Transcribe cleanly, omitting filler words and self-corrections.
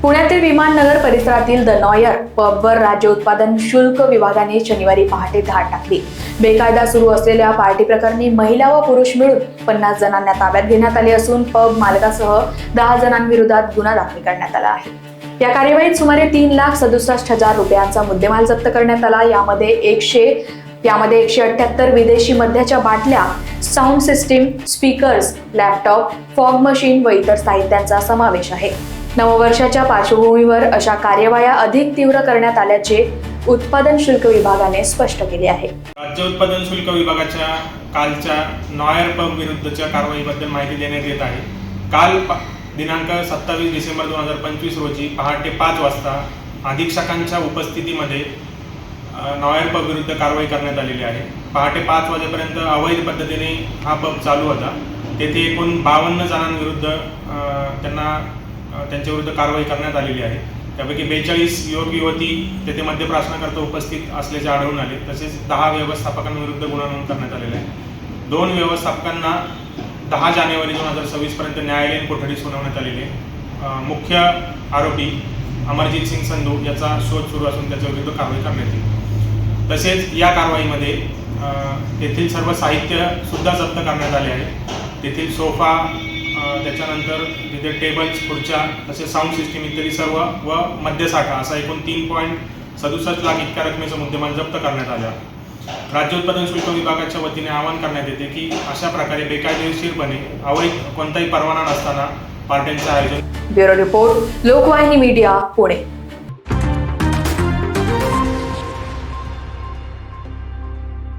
पुण्यातील विमाननगर परिसरातील the noir पबवर राज्य उत्पादन शुल्क विभागाने शनिवारी पहाटे धाड टाकली। बेकायदा सुरू असलेल्या पार्टी प्रकरणी महिला व पुरुष मिळून 50 जणांना ताब्यात घेण्यात आले असून पब मालकासह 10 जणांविरोधात गुन्हा दाखल करण्यात आला आहे। या कार्यवाहीत सुमारे 3,67,000 रुपयांचा मुद्देमाल जप्त करण्यात आला। यामध्ये 178 विदेशी मद्याच्या बाटल्या, sound system, speakers, laptop, fog machine व इतर साहित्यांचा समावेश आहे। नववर्षाच्या पार्श्वभूमीवर अशा कार्यवाया अधिक तीव्र करण्यात आल्याचे उत्पादन शुल्क विभागाने स्पष्ट केले आहे। राज्य उत्पादन शुल्क विभागाच्या कालच्या नॉयर पब विरुद्धच्या कारवाईबद्दल माहिती देण्यात येत आहे। काल दिनांक 27 डिसेंबर 2025 रोजी पहाटे 5 वाजता अधीक्षकांच्या उपस्थितीमध्ये नॉयर पब विरुद्ध कारवाई करण्यात आलेली आहे। पहाटे 5 वाजेपर्यंत अवैध पद्धतीने हा पब चालू होता। तेथे एकूण 52 जणांविरुद्ध त्यांच्याविरुद्ध कारवाई करण्यात आलेली आहे। त्यापैकी 42 युवक युवती तेथे मद्यप्राशनाकरता उपस्थित असल्याचे आढळून आले। तसेच 10 व्यवस्थापकांविरुद्ध गुन्हा नोंद करण्यात आलेला आहे। 2 व्यवस्थापकांना 10 जानेवारी 2026 पर्यंत न्यायालयीन कोठडी सुनावण्यात आलेली आहे। मुख्य आरोपी अमरजीत सिंग संधू याचा शोध सुरू असून त्याच्या विरुद्ध कारवाई करण्यात येईल। तसेच या कारवाईमध्ये तेथील सर्व साहित्य सुद्धा जप्त करण्यात आले आहे। तेथील सोफा, त्याच्यानंतर तिथे टेबल्स, खुर्च्या, तसेच साऊंड सिस्टीम इत्यादी सर्व व मद्यसाठा असा एकूण 3.67 लाख इतक्या रकमेचा मुद्देमाल जप्त करण्यात आला। राज्य उत्पादन शुल्क विभागाच्या वतीने आवाहन करण्यात येते की अशा प्रकारे बेकायदेशीरपणे अवैध कोणताही परवाना नसताना पार्ट्यांचे आयोजन। Bureau report, Lokvahini media, Pune.